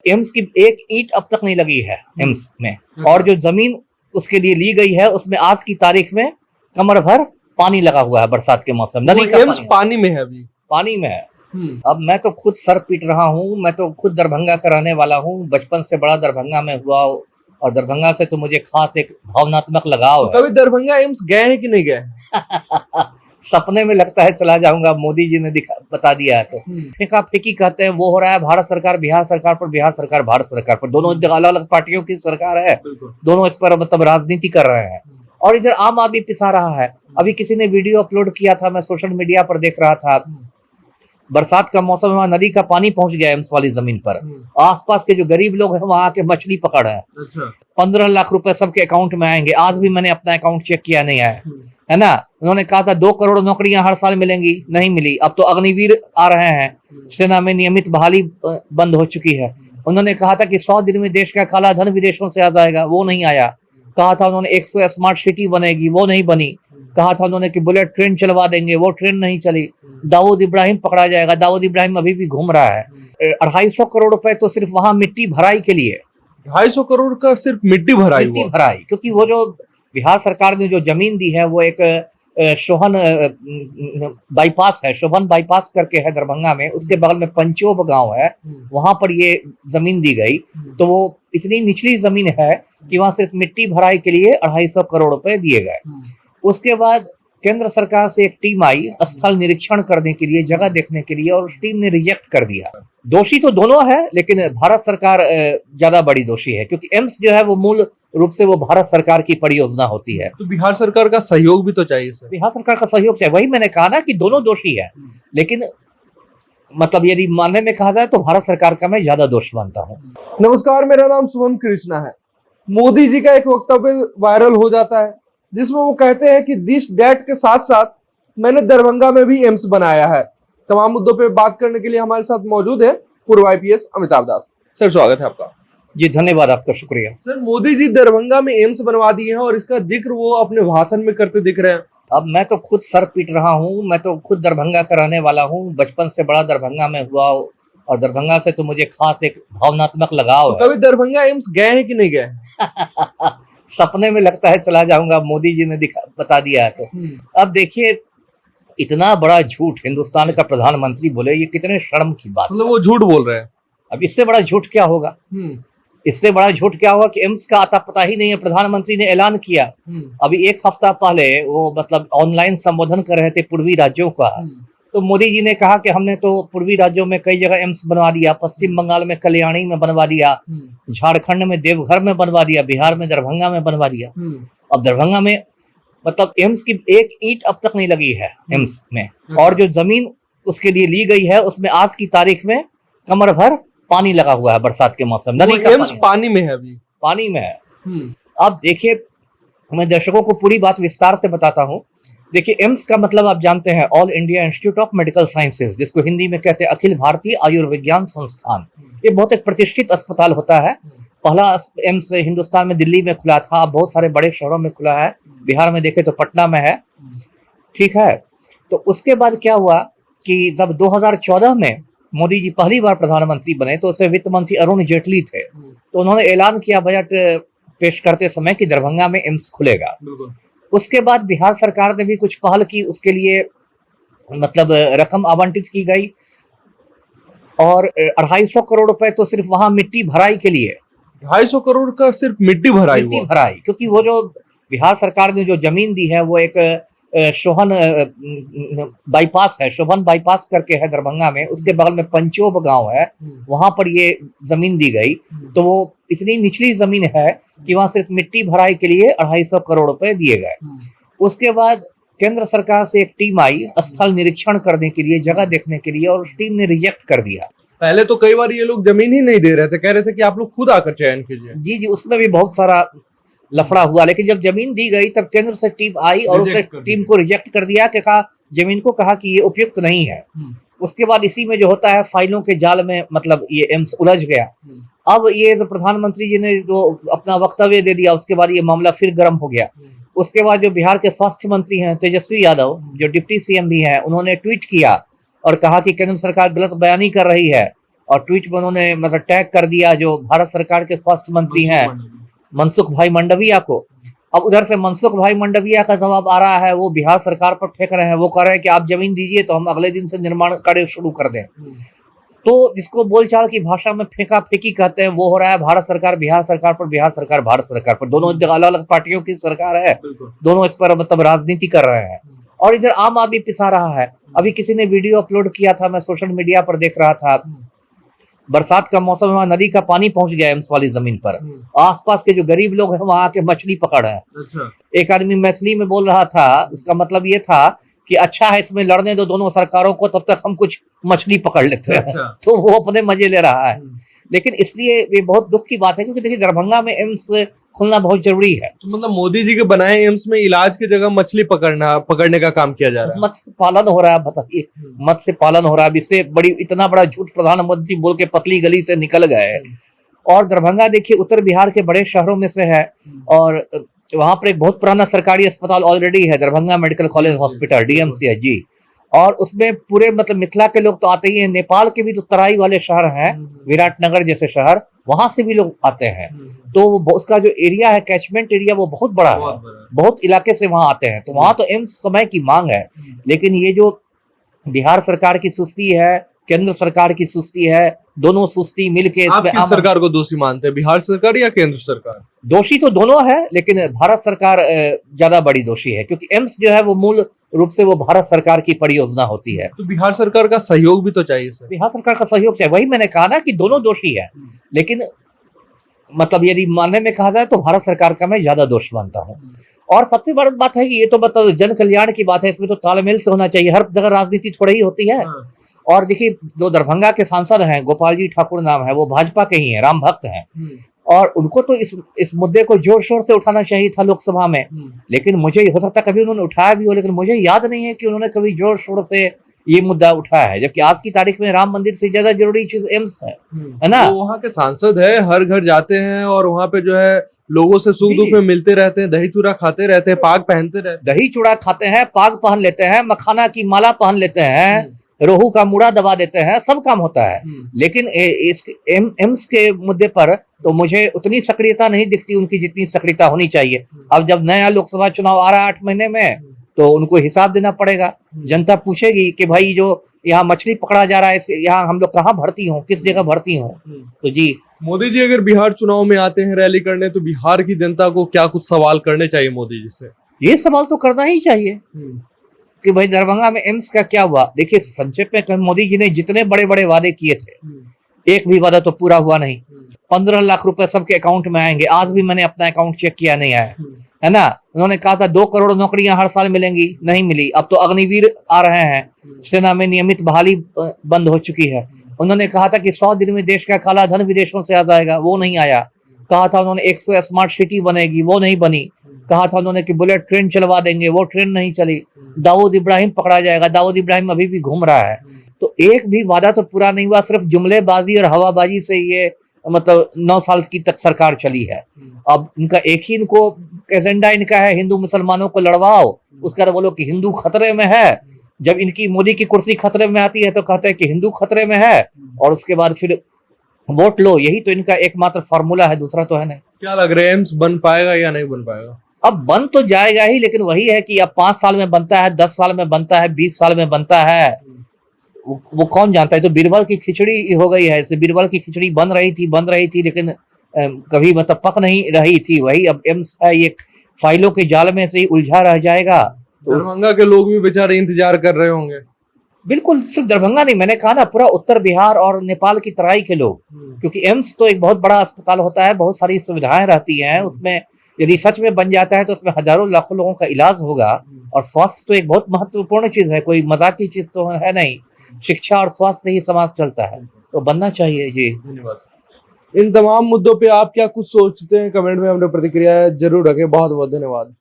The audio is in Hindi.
एम्स की एक ईंट अब तक नहीं लगी है एम्स में, और जो जमीन उसके लिए ली गई है उसमें आज की तारीख में कमर भर पानी लगा हुआ है। बरसात के मौसम नदी का एम्स पानी में है, अभी पानी में है। अब मैं तो खुद सर पीट रहा हूँ, मैं तो खुद दरभंगा का रहने वाला हूँ, बचपन से बड़ा दरभंगा में हुआ, और दरभंगा से तो मुझे खास एक भावनात्मक लगाव है। कभी दरभंगा एम्स गए हैं कि नहीं गए? सपने में लगता है चला जाऊंगा, मोदी जी ने बता दिया है। तो फेंका फेंकी कहते हैं वो हो रहा है, भारत सरकार बिहार सरकार पर, बिहार सरकार भारत सरकार पर, दोनों अलग अलग पार्टियों की सरकार है, दोनों इस पर मतलब राजनीति कर रहे हैं, और इधर आम आदमी पिसा रहा है। अभी किसी ने वीडियो अपलोड किया था, मैं सोशल मीडिया पर देख रहा था, बरसात का मौसम, वहां नदी का पानी पहुंच गया एम्स वाली जमीन पर, आसपास के जो गरीब लोग हैं वहां आके मछली पकड़ रहे हैं। 15 लाख रुपए सबके अकाउंट में आएंगे। आज भी मैंने अपना अकाउंट चेक किया, नहीं आया है ना। उन्होंने कहा था 2 करोड़ नौकरियां हर साल मिलेंगी, नहीं मिली। अब तो अग्निवीर आ रहे हैं, सेना में नियमित बहाली बंद हो चुकी है। उन्होंने कहा था कि 100 दिन में देश का काला धन विदेशों से आ जाएगा, वो नहीं आया। कहा था उन्होंने 100 स्मार्ट सिटी बनेगी, वो नहीं बनी। कहा था उन्होंने कि बुलेट ट्रेन चलवा देंगे, वो ट्रेन नहीं चली। दाऊद इब्राहिम पकड़ा जाएगा, दाऊद इब्राहिम अभी भी घूम रहा है। 250 करोड़ रुपए तो सिर्फ वहां मिट्टी भराई के लिए, 250 करोड़ का सिर्फ मिट्टी भराई, क्योंकि वो जो बिहार सरकार ने जो जमीन दी है वो एक शोभन बाईपास है, शोभन बाईपास करके है दरभंगा में, उसके बगल में पंचोब गांव है, वहां पर ये जमीन दी गई। तो वो इतनी निचली जमीन है कि वहां सिर्फ मिट्टी भराई के लिए 250 करोड़ रुपए दिए गए। उसके बाद केंद्र सरकार से एक टीम आई स्थल निरीक्षण करने के लिए, जगह देखने के लिए, और उस टीम ने रिजेक्ट कर दिया। दोषी तो दोनों है, लेकिन भारत सरकार ज्यादा बड़ी दोषी है, क्योंकि एम्स जो है वो मूल रूप से वो भारत सरकार की परियोजना होती है। तो बिहार सरकार का सहयोग भी तो चाहिए सर। बिहार सरकार का सहयोग चाहिए, वही मैंने कहा ना कि दोनों दोषी है, लेकिन मतलब यदि मानने में कहा जाए तो भारत सरकार का मैं ज्यादा दोष मानता हूँ। नमस्कार, मेरा नाम शुभम कृष्णा है। मोदी जी का एक वक्तव्य वायरल हो जाता है जिसमें वो कहते हैं कि दिस डेट के साथ साथ मैंने दरभंगा में भी एम्स बनाया है। तमाम मुद्दों पे बात करने के लिए हमारे साथ मौजूद है पूर्व IPS अमिताभ दास। सर स्वागत है आपका। जी धन्यवाद, आपका शुक्रिया। सर, मोदी जी दरभंगा में एम्स बनवा दिए हैं और इसका जिक्र वो अपने भाषण में करते दिख रहे हैं। अब मैं तो खुद सर पीट रहा हूँ, मैं तो खुद दरभंगा का रहने वाला हूँ, बचपन से बड़ा दरभंगा में हुआ, और दरभंगा से तो मुझे खास एक भावनात्मक लगाव है। कभी दरभंगा एम्स गए हैं कि नहीं गए? सपने में लगता है चला जाऊंगा, मोदी जी ने बता दिया है। तो अब देखिए, इतना बड़ा झूठ हिंदुस्तान का प्रधानमंत्री बोले, ये कितने शर्म की बात। मतलब वो झूठ बोल रहे हैं। अब इससे बड़ा झूठ क्या होगा? इससे बड़ा झूठ क्या होगा कि एम्स का आता पता ही नहीं है। प्रधानमंत्री ने ऐलान किया अभी 1 हफ्ता पहले, वो मतलब ऑनलाइन संबोधन कर रहे थे पूर्वी राज्यों का, तो मोदी जी ने कहा कि हमने तो पूर्वी राज्यों में कई जगह एम्स बनवा दिया, पश्चिम बंगाल में कल्याणी में बनवा दिया, झारखंड में देवघर में बनवा दिया, बिहार में दरभंगा में बनवा दिया। अब दरभंगा में मतलब एम्स की एक ईंट अब तक नहीं लगी है एम्स में, और जो जमीन उसके लिए ली गई है उसमें आज की तारीख में कमर भर पानी लगा हुआ है। बरसात के मौसम नदी का पानी में है, अभी पानी में है। अब देखिए, मैं दर्शकों को पूरी बात विस्तार से बताता हूँ। देखिए, एम्स का मतलब आप जानते हैं all India institute of medical sciences, जिसको हिंदी में कहते हैं अखिल भारतीय आयुर्विज्ञान संस्थान। ये बहुत एक प्रतिष्ठित अस्पताल होता है। पहला एम्स हिंदुस्तान में दिल्ली में खुला था, अब बहुत सारे बड़े शहरों में खुला है। बिहार में देखे तो पटना में है, ठीक है। तो उसके बाद क्या हुआ कि जब 2014 में मोदी जी पहली बार प्रधानमंत्री बने, तो उससे वित्त मंत्री अरुण जेटली थे, तो उन्होंने ऐलान किया बजट पेश करते समय कि दरभंगा में एम्स खुलेगा। उसके बाद बिहार सरकार ने भी कुछ पहल की, उसके लिए मतलब रकम आवंटित की गई, और 250 करोड़ रुपए तो सिर्फ वहां मिट्टी भराई के लिए, 250 करोड़ का सिर्फ मिट्टी भराई, क्योंकि वो जो बिहार सरकार ने जो जमीन दी है वो एक शोभन बाईपास है, शोभन बाईपास करके है दरभंगा में, उसके बगल में पंचोब गांव है, वहां पर ये जमीन दी गई। तो वो इतनी निचली जमीन है कि वहां सिर्फ मिट्टी भराई के लिए 250 करोड़ रुपए दिए गए। उसके बाद केंद्र सरकार से एक टीम आई स्थल निरीक्षण करने के लिए, जगह देखने के लिए, और उस टीम ने रिजेक्ट कर दिया। पहले तो कई बार ये लोग जमीन ही नहीं दे रहे थे, कह रहे थे कि आप लोग खुद आकर चयन कीजिए। जी, उसमें भी बहुत सारा लफड़ा हुआ, लेकिन जब जमीन दी गई तब केंद्र से टीम आई और उस टीम को रिजेक्ट कर दिया कि कहा, जमीन को कहा कि ये उपयुक्त नहीं है। उसके बाद इसी में जो होता है फाइलों के जाल में मतलब ये एम्स उलझ गया। अब ये जो प्रधानमंत्री जी ने जो अपना वक्तव्य दे दिया, उसके बाद ये मामला फिर गर्म हो गया। उसके बाद जो बिहार के स्वास्थ्य मंत्री हैं तेजस्वी यादव, जो डिप्टी CM भी हैं, उन्होंने ट्वीट किया और कहा कि केंद्र सरकार गलत बयानी कर रही है और ट्वीट में उन्होंने मतलब टैग कर दिया जो भारत सरकार के स्वास्थ्य मंत्री हैं मनसुख भाई मंडविया को। अब उधर से मनसुख भाई मंडविया का जवाब आ रहा है, वो बिहार सरकार पर फेंक रहे हैं, वो कह रहे हैं कि आप जमीन दीजिए तो हम अगले दिन से निर्माण कार्य शुरू कर दें। तो जिसको बोलचाल की भाषा में फेंका फेंकी कहते हैं, वो हो रहा है भारत सरकार बिहार सरकार पर, बिहार सरकार भारत सरकार पर। दोनों अलग अलग पार्टियों की सरकार है, दोनों इस पर मतलब राजनीति कर रहे हैं। और इधर आम आदमी पिसा रहा है। अभी किसी ने वीडियो अपलोड किया था, मैं सोशल मीडिया पर देख रहा था, बरसात का मौसम है, वहां नदी का पानी पहुंच गया एम्स वाली जमीन पर, आसपास के जो गरीब लोग हैं वहां के मछली पकड़ रहे हैं। अच्छा। एक आदमी मैथिली में बोल रहा था, उसका मतलब ये था कि अच्छा है इसमें लड़ने दो दोनों सरकारों को, तब तक हम कुछ मछली पकड़ लेते हैं। अच्छा। तो वो अपने मजे ले रहा है। लेकिन इसलिए ये बहुत दुख की बात है, क्योंकि देखिए दरभंगा में एम्स खुलना बहुत जरूरी है। तो मतलब मोदी जी के बनाए एम्स में इलाज की जगह मछली पकड़ने का काम किया जा रहा है। मत्स्य पालन हो रहा है, बताइए, मत्स्य पालन हो रहा है। इससे बड़ी इतना बड़ा झूठ प्रधानमंत्री बोल के पतली गली से निकल गए। और दरभंगा देखिए उत्तर बिहार के बड़े शहरों में से है, और वहां पर एक बहुत पुराना सरकारी अस्पताल ऑलरेडी है, Darbhanga medical college hospital DMCH जी। और उसमें पूरे मतलब मिथिला के लोग तो आते ही हैं, नेपाल के भी जो तराई वाले शहर हैं, विराटनगर जैसे शहर, वहां से भी लोग आते हैं। तो उसका जो एरिया है, कैचमेंट एरिया, वो बहुत बड़ा है, बहुत इलाके से वहां आते हैं। तो वहां तो एम्स समय की मांग है। लेकिन ये जो बिहार सरकार की सुस्ती है, केंद्र सरकार की सुस्ती है, दोनों सुस्ती मिलके आप किस सरकार को दोषी मानते हैं, बिहार सरकार या केंद्र सरकार? दोषी तो दोनों है, लेकिन भारत सरकार ज्यादा बड़ी दोषी है, क्योंकि एम्स जो है वो मूल रूप से वो भारत सरकार की परियोजना होती है। तो बिहार सरकार का सहयोग भी तो चाहिए सर। बिहार सरकार का सहयोग चाहिए, वही मैंने कहा ना कि दोनों दोषी है। लेकिन मतलब यदि मानने में कहा जाए तो भारत सरकार का मैं ज्यादा दोष मानता हूँ। और सबसे बड़ी बात है कि ये तो मतलब जन कल्याण की बात है, इसमें तो तालमेल से होना चाहिए। हर जगह राजनीति थोड़ी ही होती है। और देखिए जो दरभंगा के सांसद हैं, गोपाल जी ठाकुर नाम है, वो भाजपा के ही हैं, राम भक्त हैं। और उनको तो इस मुद्दे को जोर शोर से उठाना चाहिए था लोकसभा में। लेकिन मुझे हो सकता है कभी उन्होंने उठाया भी हो, लेकिन मुझे याद नहीं है कि उन्होंने कभी जोर शोर से ये मुद्दा उठाया है। जबकि आज की तारीख में राम मंदिर से ज्यादा जरूरी चीज एम्स है ना। वो वहाँ के सांसद है, हर घर जाते हैं और वहाँ पे जो है लोगों से सुख दुख में मिलते रहते हैं, दही चूड़ा खाते रहते हैं, पाग पहनते रहते हैं। दही चूड़ा खाते हैं, पाग पहन लेते हैं, मखाना की माला पहन लेते हैं, रोहू का मुड़ा दबा देते हैं, सब काम होता है। लेकिन इस एम्स के मुद्दे पर तो मुझे उतनी सक्रियता नहीं दिखती उनकी जितनी सक्रियता होनी चाहिए। अब जब नया लोकसभा चुनाव आ रहा है 8 महीने में, तो उनको हिसाब देना पड़ेगा। जनता पूछेगी कि भाई जो यहाँ मछली पकड़ा जा रहा है, यहाँ हम लोग कहाँ भर्ती हों, किस जगह भर्ती हों। तो जी, मोदी जी अगर बिहार चुनाव में आते हैं रैली करने, तो बिहार की जनता को क्या कुछ सवाल करने चाहिए मोदी जी से? ये सवाल तो करना ही चाहिए कि भाई दरभंगा में एम्स का क्या हुआ। देखिए संक्षेप में मोदी जी ने जितने बड़े बड़े वादे किए थे, एक भी वादा तो पूरा हुआ नहीं। 15 लाख रुपए सबके अकाउंट में आएंगे, आज भी मैंने अपना अकाउंट चेक किया, नहीं आया है ना। उन्होंने कहा था 2 करोड़ नौकरियां हर साल मिलेंगी, नहीं मिली। अब तो अग्निवीर आ रहे हैं, सेना में नियमित बहाली बंद हो चुकी है। उन्होंने कहा था कि 100 दिन में देश का काला धन विदेशों से आ जाएगा, वो नहीं आया। कहा था उन्होंने 100 स्मार्ट सिटी बनेगी, वो नहीं बनी। कहा था उन्होंने कि बुलेट ट्रेन चलवा देंगे, वो ट्रेन नहीं चली। दाऊद इब्राहिम पकड़ा जाएगा, दाऊद इब्राहिम अभी भी घूम रहा है। तो एक भी वादा तो पूरा नहीं हुआ, सिर्फ जुमलेबाजी और हवाबाजी से ये मतलब 9 साल की तक सरकार चली है। अब इनका एक ही इनको एजेंडा इनका है, हिंदू मुसलमानों को लड़वाओ, उसका बोलो कि हिंदू खतरे में है। जब इनकी मोदी की कुर्सी खतरे में आती है तो कहते हैं कि हिंदू खतरे में है, और उसके बाद फिर वोट लो। यही तो इनका एकमात्र फार्मूला है, दूसरा तो है नहीं। क्या लग रहा है एम्स बन पाएगा या नहीं बन पाएगा? अब बन तो जाएगा ही, लेकिन वही है कि अब 5 साल में बनता है, 10 साल में बनता है, 20 साल में बनता है, वो कौन जानता है। तो बीरबल की खिचड़ी हो गई है। बीरबल की खिचड़ी बन रही थी लेकिन कभी मतलब पक नहीं रही थी। वही अब एम्स है, ये फाइलों के जाल में से ही उलझा रह जाएगा। तो दरभंगा के लोग भी बेचारे इंतजार कर रहे होंगे। बिल्कुल, सिर्फ दरभंगा नहीं, मैंने कहा ना पूरा उत्तर बिहार और नेपाल की तराई के लोग, क्योंकि एम्स तो एक बहुत बड़ा अस्पताल होता है, बहुत सारी सुविधाएं रहती हैं उसमें। यदि सच में बन जाता है तो उसमें हजारों लाखों लोगों का इलाज होगा। और स्वास्थ्य तो एक बहुत महत्वपूर्ण चीज है, कोई मजाक की चीज तो है नहीं। शिक्षा और स्वास्थ्य से ही समाज चलता है, तो बनना चाहिए जी। इन तमाम मुद्दों पे आप क्या कुछ सोचते हैं, कमेंट में अपनी प्रतिक्रिया जरूर रखें। बहुत बहुत धन्यवाद।